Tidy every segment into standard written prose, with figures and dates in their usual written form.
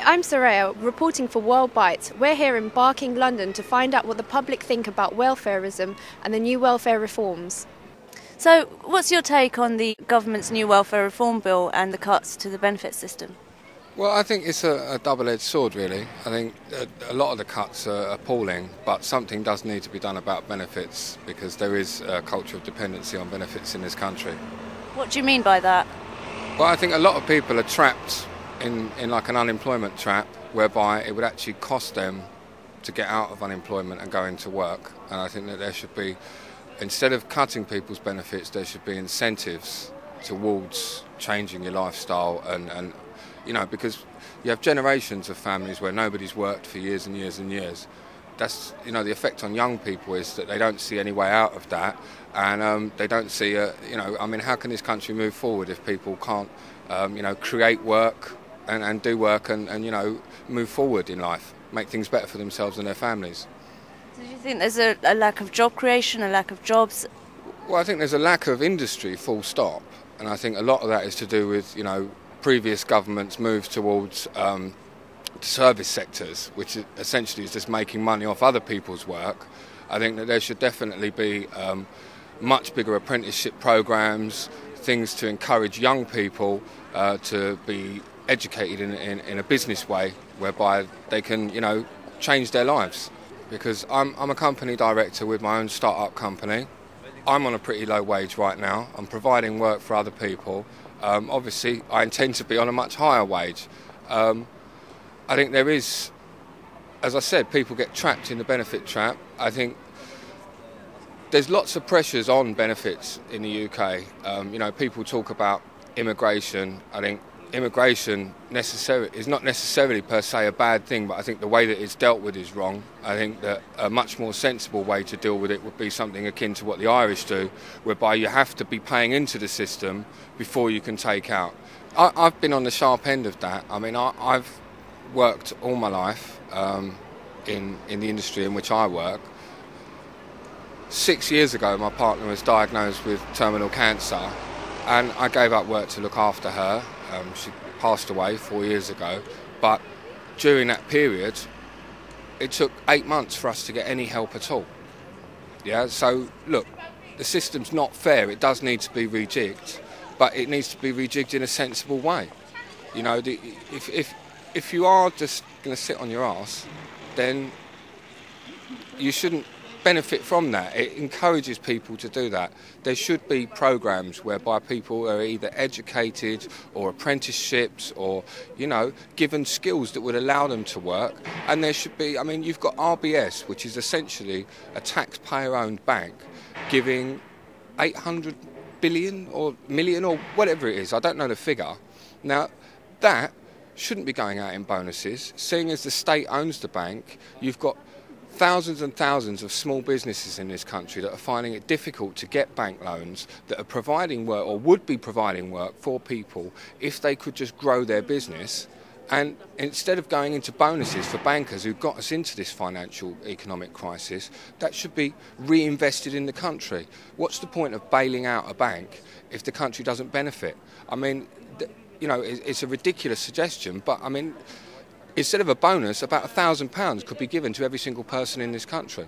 I'm Soraya, reporting for WORLDwrite. We're here in Barking, London to find out what the public think about welfarism and the new welfare reforms. So, what's your take on the government's new welfare reform bill and the cuts to the benefit system? Well, I think it's a double-edged sword, really. I think a lot of the cuts are appalling, but something does need to be done about benefits because there is a culture of dependency on benefits in this country. What do you mean by that? Well, I think a lot of people are trapped in like an unemployment trap whereby it would actually cost them to get out of unemployment and go into work. And I think that there should be, instead of cutting people's benefits, there should be incentives towards changing your lifestyle and you know, because you have generations of families where nobody's worked for years and years and years. That's, you know, the effect on young people is that they don't see any way out of that, and they don't see, you know, I mean, how can this country move forward if people can't, you know, create work and do work and, you know, move forward in life, make things better for themselves and their families? So do you think there's a lack of job creation, a lack of jobs? Well, I think there's a lack of industry, full stop, and I think a lot of that is to do with, you know, previous governments' moves towards service sectors, which essentially is just making money off other people's work. I think that there should definitely be much bigger apprenticeship programs, things to encourage young people to be educated in a business way, whereby they can, you know, change their lives. Because I'm a company director with my own start-up company. I'm on a pretty low wage right now. I'm providing work for other people. Obviously, I intend to be on a much higher wage. I think there is, as I said, people get trapped in the benefit trap. I think there's lots of pressures on benefits in the UK. You know, people talk about immigration. I think immigration is not necessarily per se a bad thing, but I think the way that it's dealt with is wrong. I think that a much more sensible way to deal with it would be something akin to what the Irish do, whereby you have to be paying into the system before you can take out. I've been on the sharp end of that. I mean, I've worked all my life in the industry in which I work. 6 years ago, my partner was diagnosed with terminal cancer, and I gave up work to look after her. She passed away 4 years ago, but during that period, it took 8 months for us to get any help at all. Yeah, so look, the system's not fair. It does need to be rejigged, but it needs to be rejigged in a sensible way. You know, if you are just going to sit on your arse, then you shouldn't benefit from that. It encourages people to do that. There should be programs whereby people are either educated or apprenticeships or, you know, given skills that would allow them to work. And there should be, I mean, you've got RBS, which is essentially a taxpayer-owned bank, giving 800 billion or million or whatever it is. I don't know the figure. Now, that shouldn't be going out in bonuses. Seeing as the state owns the bank, you've got thousands and thousands of small businesses in this country that are finding it difficult to get bank loans, that are providing work or would be providing work for people if they could just grow their business. And instead of going into bonuses for bankers who got us into this financial economic crisis, that should be reinvested in the country. What's the point of bailing out a bank if the country doesn't benefit? I mean, you know, it's a ridiculous suggestion, but I mean, instead of a bonus, about £1,000 could be given to every single person in this country.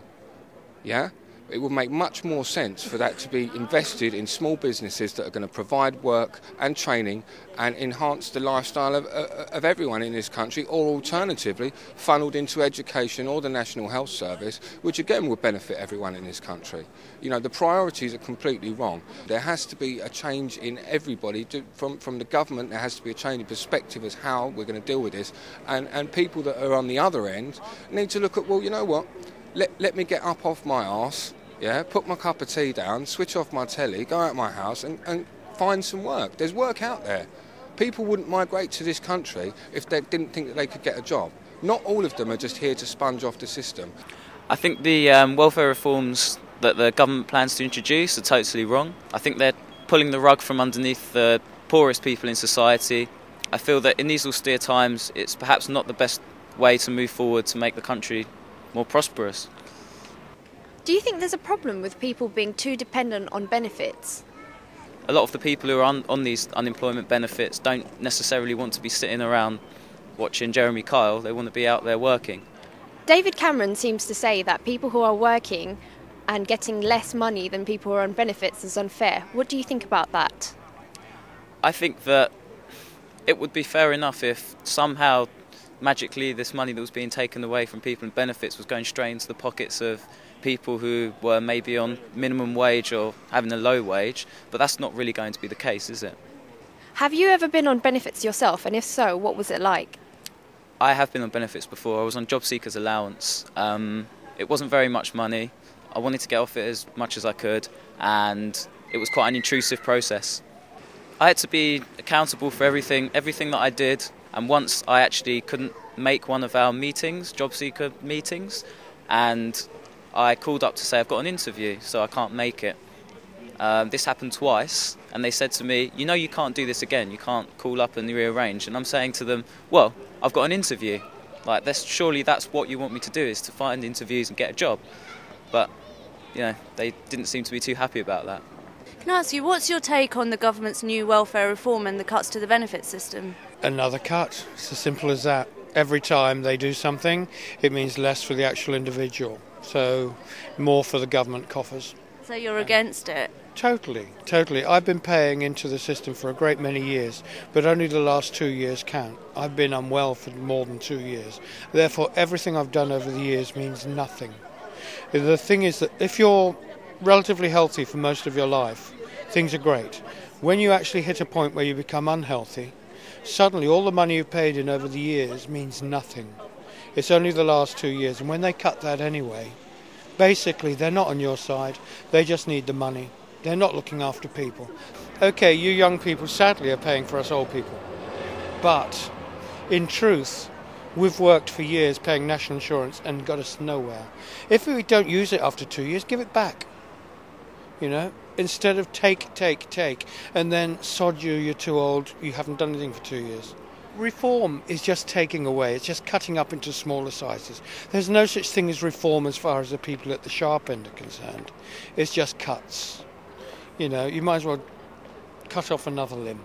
Yeah? It would make much more sense for that to be invested in small businesses that are going to provide work and training and enhance the lifestyle of everyone in this country, or alternatively funneled into education or the National Health Service, which again would benefit everyone in this country. You know, the priorities are completely wrong. There has to be a change in everybody. From the government, there has to be a change in perspective as how we're going to deal with this. And people that are on the other end need to look at, well, you know what, let me get up off my arse. Yeah, put my cup of tea down, switch off my telly, go out my house and find some work. There's work out there. People wouldn't migrate to this country if they didn't think that they could get a job. Not all of them are just here to sponge off the system. I think the welfare reforms that the government plans to introduce are totally wrong. I think they're pulling the rug from underneath the poorest people in society. I feel that in these austere times, it's perhaps not the best way to move forward to make the country more prosperous. Do you think there's a problem with people being too dependent on benefits? A lot of the people who are on these unemployment benefits don't necessarily want to be sitting around watching Jeremy Kyle. They want to be out there working. David Cameron seems to say that people who are working and getting less money than people who are on benefits is unfair. What do you think about that? I think that it would be fair enough if somehow magically this money that was being taken away from people in benefits was going straight into the pockets of people who were maybe on minimum wage or having a low wage, but that's not really going to be the case, is it? Have you ever been on benefits yourself, and if so, what was it like? I have been on benefits before. I was on job seekers allowance. It wasn't very much money. I wanted to get off it as much as I could, and it was quite an intrusive process. I had to be accountable for everything that I did, and once I actually couldn't make one of our meetings, job seeker meetings, and I called up to say I've got an interview, so I can't make it. This happened twice, and they said to me, you know you can't do this again, you can't call up and rearrange. And I'm saying to them, well, I've got an interview. Like, surely that's what you want me to do, is to find interviews and get a job. But, you know, they didn't seem to be too happy about that. Can I ask you, what's your take on the government's new welfare reform and the cuts to the benefit system? Another cut. It's as simple as that. Every time they do something, it means less for the actual individual. So more for the government coffers. So you're against it? Totally. I've been paying into the system for a great many years, but only the last 2 years count. I've been unwell for more than 2 years. Therefore, everything I've done over the years means nothing. The thing is that if you're relatively healthy for most of your life, things are great. When you actually hit a point where you become unhealthy, suddenly all the money you've paid in over the years means nothing. It's only the last 2 years, and when they cut that anyway, basically they're not on your side, they just need the money. They're not looking after people. Okay, you young people sadly are paying for us old people. But in truth, we've worked for years paying national insurance and got us nowhere. If we don't use it after 2 years, give it back. You know, instead of take, and then sod you're too old, you haven't done anything for 2 years. Reform is just taking away, it's just cutting up into smaller sizes. There's no such thing as reform as far as the people at the sharp end are concerned. It's just cuts. You know, you might as well cut off another limb.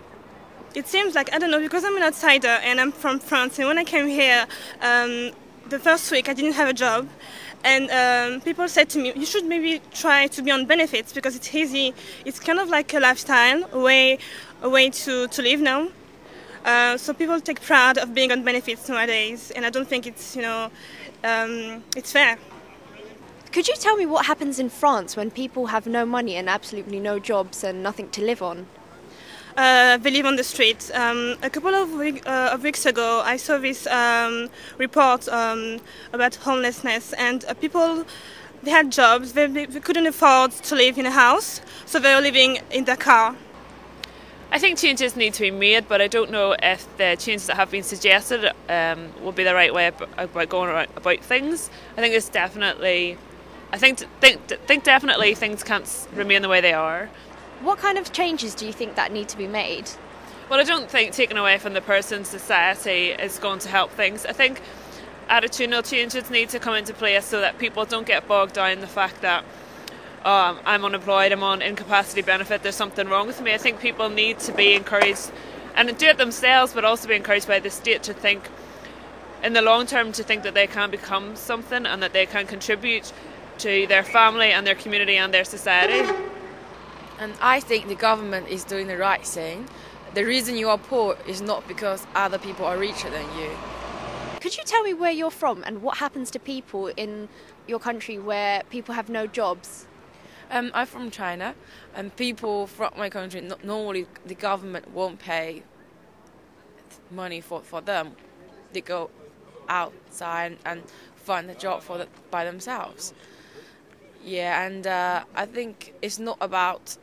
It seems like, I don't know, because I'm an outsider and I'm from France, and when I came here, the first week I didn't have a job, and people said to me, you should maybe try to be on benefits because it's easy, it's kind of like a lifestyle, a way to live now. So people take pride of being on benefits nowadays, and I don't think it's, it's fair. Could you tell me what happens in France when people have no money and absolutely no jobs and nothing to live on? They live on the street. A couple of weeks ago, I saw this report about homelessness, and people, they had jobs, they couldn't afford to live in a house, so they were living in their car. I think changes need to be made, but I don't know if the changes that have been suggested will be the right way about going about things. I think it's definitely, think definitely things can't remain the way they are. What kind of changes do you think that need to be made? Well, I don't think taking away from the person's society is going to help things. I think attitudinal changes need to come into place so that people don't get bogged down in the fact that I'm unemployed, I'm on incapacity benefit, there's something wrong with me. I think people need to be encouraged and do it themselves, but also be encouraged by the state to think in the long term, to think that they can become something and that they can contribute to their family and their community and their society. And I think the government is doing the right thing. The reason you are poor is not because other people are richer than you. Could you tell me where you're from and what happens to people in your country where people have no jobs? I'm from China, and people from my country, normally the government won't pay money for them. They go outside and find a job by themselves. Yeah, and I think it's not about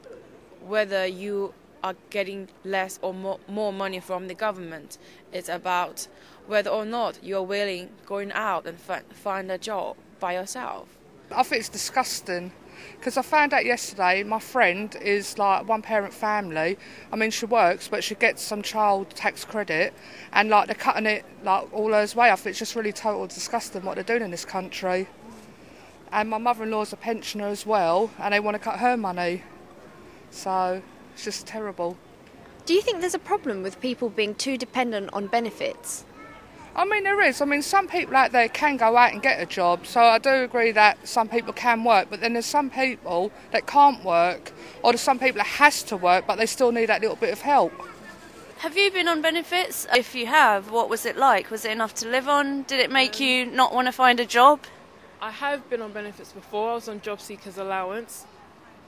whether you are getting less or more money from the government. It's about whether or not you're willing going out and find a job by yourself. I think it's disgusting. Because I found out yesterday my friend is like one parent family. I mean, she works, but she gets some child tax credit, and like they're cutting it like all hers way. I think it's just really total disgusting what they're doing in this country. And my mother-in-law's a pensioner as well, and they want to cut her money. So it's just terrible. Do you think there's a problem with people being too dependent on benefits? I mean, there is. I mean, some people out there can go out and get a job, so I do agree that some people can work, but then there's some people that can't work, or there's some people that has to work, but they still need that little bit of help. Have you been on benefits? If you have, what was it like? Was it enough to live on? Did it make you not want to find a job? I have been on benefits before. I was on job seekers allowance,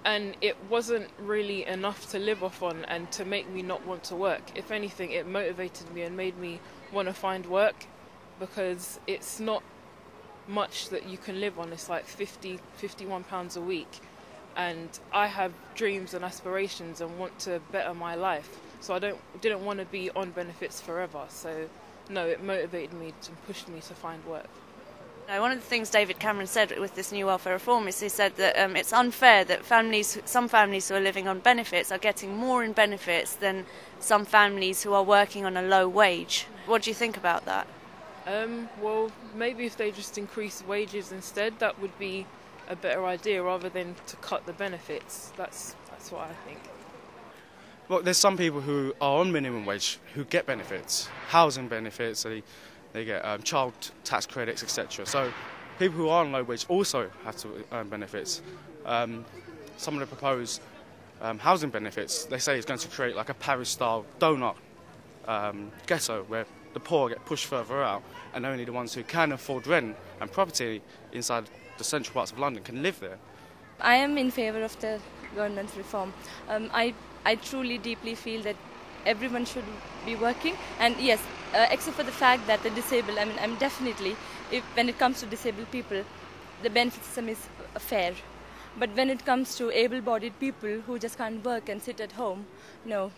and it wasn't really enough to live off on and to make me not want to work. If anything, it motivated me and made me want to find work, because it's not much that you can live on. It's like £51 a week, and I have dreams and aspirations and want to better my life, so I didn't want to be on benefits forever. So no, it motivated me and pushed me to find work. Now, one of the things David Cameron said with this new welfare reform is he said that it's unfair that some families who are living on benefits are getting more in benefits than some families who are working on a low wage. What do you think about that? Well, maybe if they just increase wages instead, that would be a better idea rather than to cut the benefits. That's what I think. Well, there's some people who are on minimum wage who get benefits, housing benefits, they get child tax credits, etc. So people who are on low wage also have to earn benefits. Some of the proposed housing benefits, they say it's going to create like a Paris-style donut ghetto where the poor get pushed further out and only the ones who can afford rent and property inside the central parts of London can live there. I am in favour of the government's reform. I truly deeply feel that everyone should be working, and yes, except for the fact that the disabled, I'm definitely, when it comes to disabled people, the benefit system is fair. But when it comes to able-bodied people who just can't work and sit at home, no,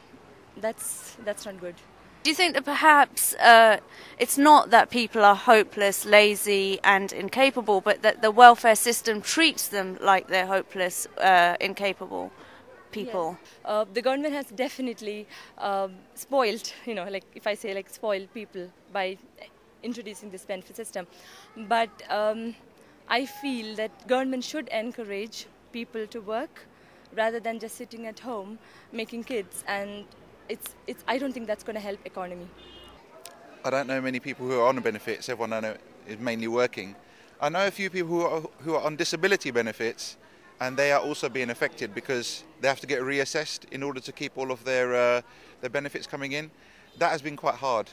that's not good. Do you think that perhaps it's not that people are hopeless, lazy and incapable, but that the welfare system treats them like they're hopeless, incapable people? Yes. The government has definitely spoiled, like if I say like spoiled people by introducing this benefit system. But I feel that government should encourage people to work rather than just sitting at home making kids, and I don't think that's going to help economy. I don't know many people who are on benefits. Everyone I know is mainly working. I know a few people who are on disability benefits, and they are also being affected because they have to get reassessed in order to keep all of their benefits coming in. That has been quite hard,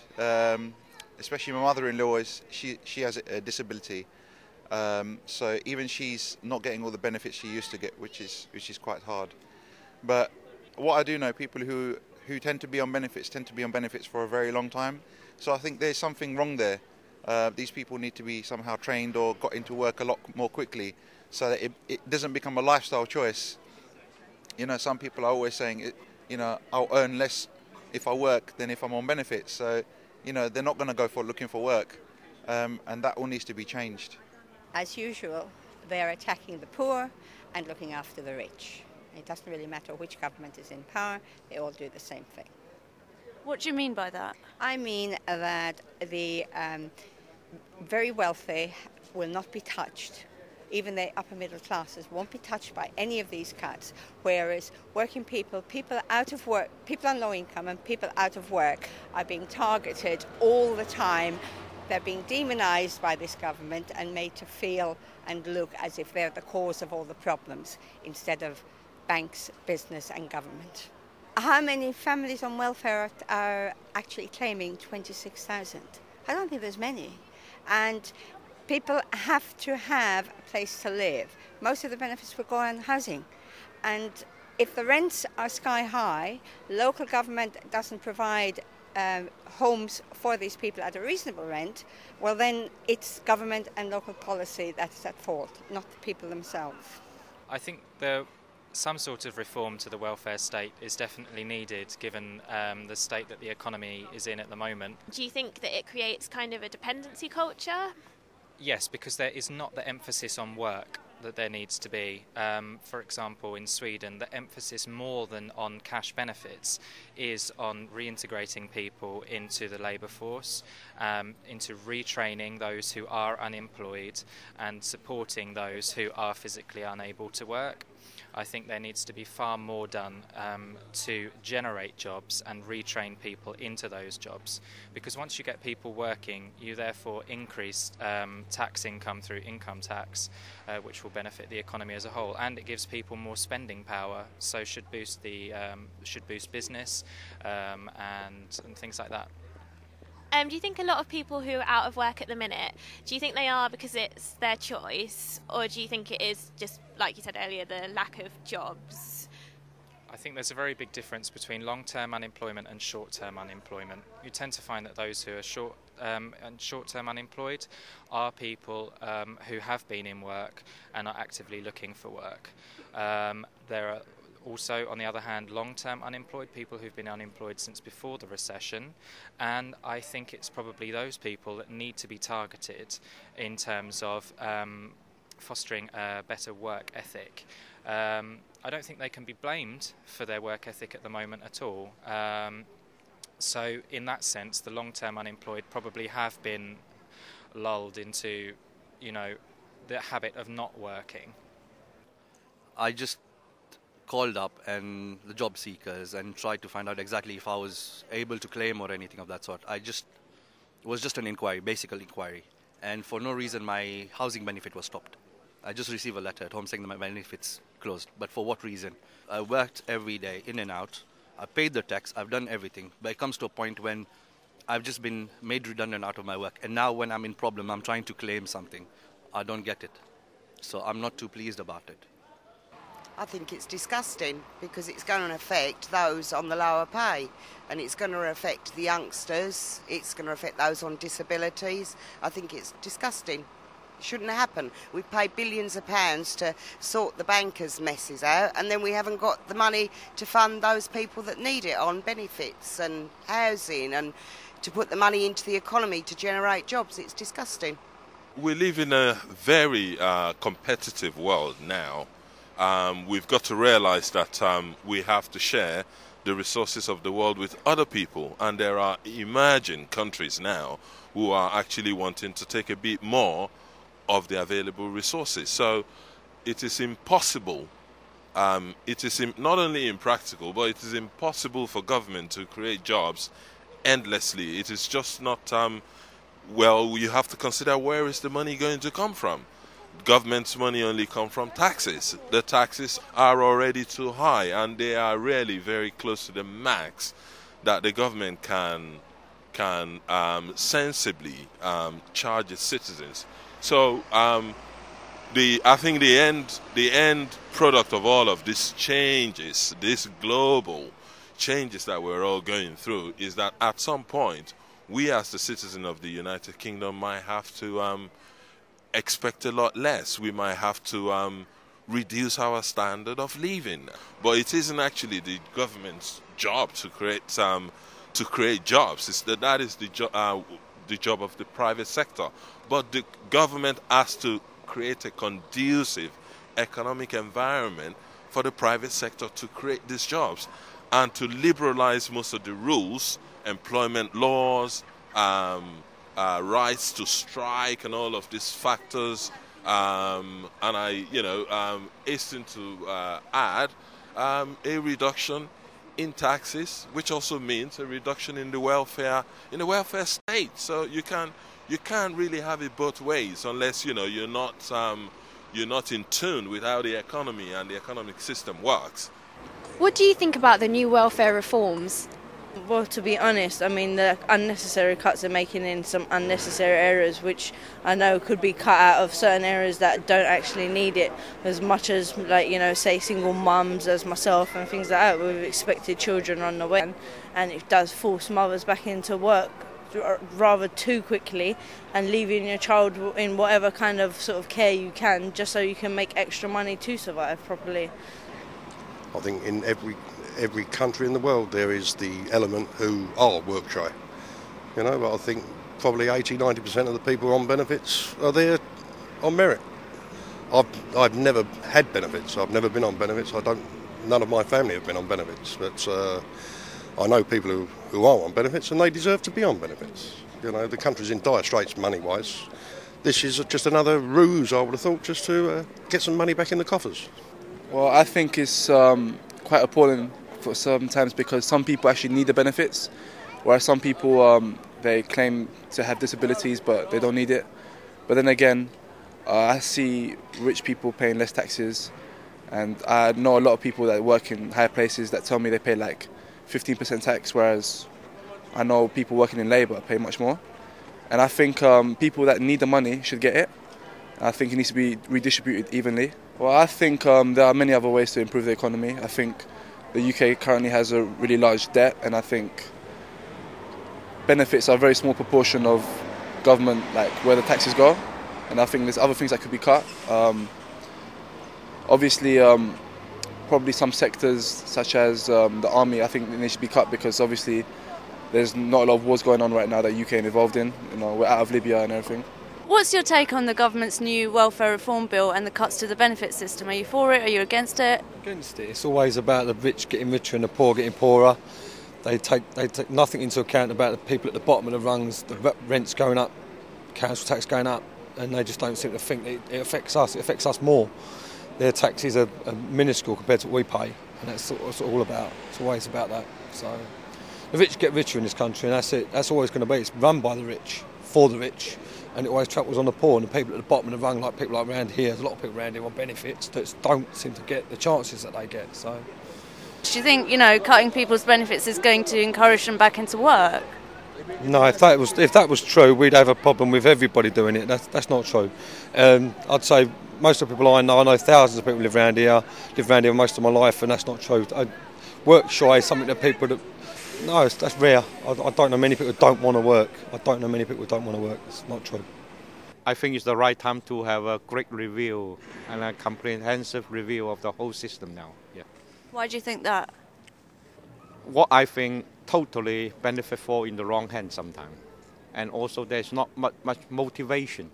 especially my mother-in-law. She has a disability, so even she's not getting all the benefits she used to get, which is quite hard. But what I do know, people who tend to be on benefits for a very long time. So I think there's something wrong there. These people need to be somehow trained or got into work a lot more quickly so that it doesn't become a lifestyle choice. Some people are always saying, I'll earn less if I work than if I'm on benefits. So, they're not going to go for looking for work. And that all needs to be changed. As usual, they're attacking the poor and looking after the rich. It doesn't really matter which government is in power, they all do the same thing. What do you mean by that? I mean that the very wealthy will not be touched. Even the upper middle classes won't be touched by any of these cuts, whereas working people out of work, people on low income and people out of work are being targeted all the time. They're being demonised by this government and made to feel and look as if they're the cause of all the problems instead of banks, business and government. How many families on welfare are actually claiming 26,000? I don't think there's many. And people have to have a place to live. Most of the benefits will go on housing. And if the rents are sky high, local government doesn't provide homes for these people at a reasonable rent, well then it's government and local policy that's at fault, not the people themselves. I think some sort of reform to the welfare state is definitely needed given the state that the economy is in at the moment. Do you think that it creates kind of a dependency culture? Yes, because there is not the emphasis on work that there needs to be. For example, in Sweden, the emphasis more than on cash benefits is on reintegrating people into the labour force, into retraining those who are unemployed and supporting those who are physically unable to work. I think there needs to be far more done to generate jobs and retrain people into those jobs, because once you get people working, you therefore increase tax income through income tax, which will benefit the economy as a whole, and it gives people more spending power, so should boost business and things like that. Do you think a lot of people who are out of work at the minute, do you think they are because it's their choice, or do you think it is just, like you said earlier, the lack of jobs? I think there's a very big difference between long-term unemployment and short-term unemployment. You tend to find that those who are short-term unemployed are people who have been in work and are actively looking for work. There are also, on the other hand, long-term unemployed, people who've been unemployed since before the recession, and I think it's probably those people that need to be targeted in terms of fostering a better work ethic. I don't think they can be blamed for their work ethic at the moment at all. So in that sense, the long-term unemployed probably have been lulled into, the habit of not working. I just called up and the job seekers and tried to find out exactly if I was able to claim or anything of that sort. It was just an inquiry, basic inquiry, and for no reason my housing benefit was stopped. I just received a letter at home saying that my benefit's closed, but for what reason? I worked every day, in and out, I paid the tax, I've done everything, but it comes to a point when I've just been made redundant out of my work, and now when I'm in problem, I'm trying to claim something, I don't get it. So I'm not too pleased about it. I think it's disgusting because it's going to affect those on the lower pay, and it's going to affect the youngsters, it's going to affect those on disabilities. I think it's disgusting. It shouldn't happen. We pay billions of pounds to sort the bankers' messes out, and then we haven't got the money to fund those people that need it on benefits and housing, and to put the money into the economy to generate jobs. It's disgusting. We live in a very competitive world now. We've got to realise that we have to share the resources of the world with other people, and there are emerging countries now who are actually wanting to take a bit more of the available resources. So it is impossible, it is not only impractical, but it is impossible for government to create jobs endlessly. It is just not, well, you have to consider where is the money going to come from. Government's money only comes from taxes. The taxes are already too high, and they are really very close to the max that the government can sensibly charge its citizens. So I think the end product of all of these changes, these global changes that we're all going through, is that at some point we as the citizen of the United Kingdom might have to expect a lot less. We might have to reduce our standard of living. But it isn't actually the government's job to create jobs. That is the job of the private sector. But the government has to create a conducive economic environment for the private sector to create these jobs and to liberalize most of the rules, employment laws, rights to strike and all of these factors, and I hasten to add a reduction in taxes, which also means a reduction in the welfare state. So you can't really have it both ways unless you're not in tune with how the economy and the economic system works. What do you think about the new welfare reforms? Well, to be honest, I mean, the unnecessary cuts they're making in some unnecessary areas, which I know could be cut out of certain areas that don't actually need it, as much as, say single mums as myself and things like that, with expected children on the way. And it does force mothers back into work rather too quickly and leaving your child in whatever kind of sort of care you can, just so you can make extra money to survive properly. I think in every country in the world there is the element who are work shy, but I think probably 80-90% of the people on benefits are there on merit. I've never had benefits. I've never been on benefits. None of my family have been on benefits, but I know people who are on benefits, and they deserve to be on benefits. The country's in dire straits money-wise. This is just another ruse, I would have thought, just to get some money back in the coffers. Well, I think it's quite appalling for sometimes because some people actually need the benefits, whereas some people they claim to have disabilities but they don't need it. But then again, I see rich people paying less taxes, and I know a lot of people that work in higher places that tell me they pay like 15% tax, whereas I know people working in labour pay much more. And I think people that need the money should get it. I think it needs to be redistributed evenly. Well, I think there are many other ways to improve the economy. I think the UK currently has a really large debt, and I think benefits are a very small proportion of government, like where the taxes go. And I think there's other things that could be cut. Obviously, probably some sectors such as the army, I think they should be cut because obviously there's not a lot of wars going on right now that the UK is involved in. You know, we're out of Libya and everything. What's your take on the government's new welfare reform bill and the cuts to the benefit system? Are you for it? Are you against it? Against it. It's always about the rich getting richer and the poor getting poorer. They take nothing into account about the people at the bottom of the rungs, the rents going up, council tax going up, and they just don't seem to think that it affects us. It affects us more. Their taxes are minuscule compared to what we pay, and that's what it's all about. It's always about that. So the rich get richer in this country, and that's it. That's always going to be. It's run by the rich, for the rich, and it always tramples on the poor and the people at the bottom of the rung, like people like around here. There's a lot of people around here on benefits that don't seem to get the chances that they get. So, do you think, you know, cutting people's benefits is going to encourage them back into work? no, if that was true, we'd have a problem with everybody doing it. That's not true. I'd say most of the people I know thousands of people live around here most of my life, and that's not true. Work shy is something that people no, that's rare. I don't know many people who don't want to work. It's not true. I think it's the right time to have a great review and a comprehensive review of the whole system now. Yeah. Why do you think that? What I think totally benefit fall in the wrong hands sometimes. And also there's not much motivation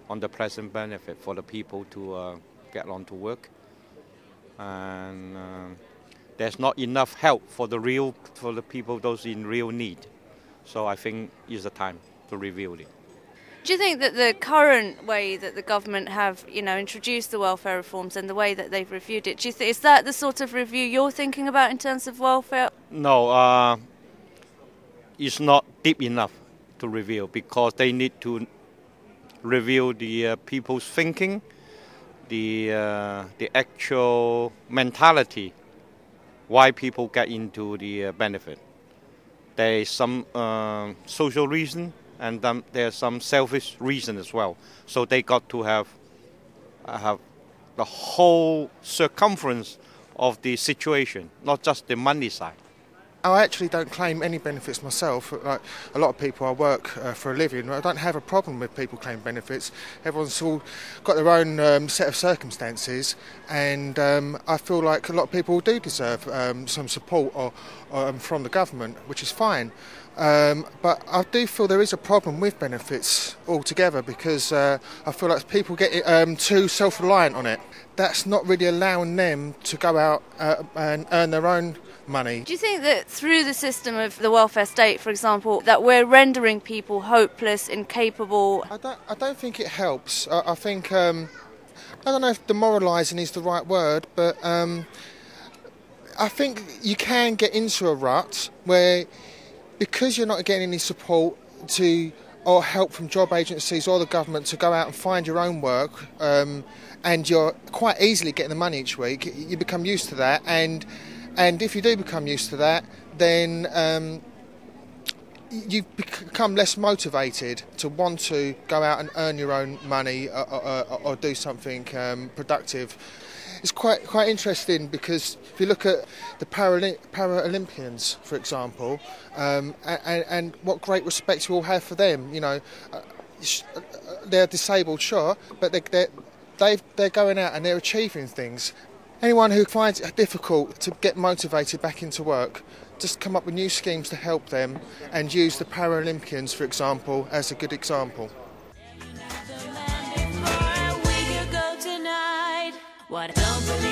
on the present benefit for the people to get on to work. And there's not enough help for the people, those in real need. So I think it's the time to review it. Do you think that the current way that the government have, introduced the welfare reforms and the way that they've reviewed it, is that the sort of review you're thinking about in terms of welfare? No, it's not deep enough to review because they need to review the people's thinking, the actual mentality, why people get into the benefit. There is some social reason, and then there's some selfish reason as well. So they got to have the whole circumference of the situation, not just the money side. I actually don't claim any benefits myself. Like a lot of people, I work for a living. I don't have a problem with people claiming benefits. Everyone's all got their own set of circumstances, and I feel like a lot of people do deserve some support from the government, which is fine. But I do feel there is a problem with benefits altogether because I feel like people get too self-reliant on it. That's not really allowing them to go out and earn their own money. Do you think that through the system of the welfare state, for example, that we're rendering people hopeless, incapable? I don't think it helps. I think, I don't know if demoralising is the right word, but I think you can get into a rut where, because you're not getting any support or help from job agencies or the government to go out and find your own work, and you're quite easily getting the money each week, you become used to that, and if you do become used to that, then you become less motivated to want to go out and earn your own money or do something productive. It's quite interesting because if you look at the Paralympians, for example, and what great respect we all have for them. They're disabled, sure, but they're going out and they're achieving things. Anyone who finds it difficult to get motivated back into work, just come up with new schemes to help them and use the Paralympians, for example, as a good example. What I don't believe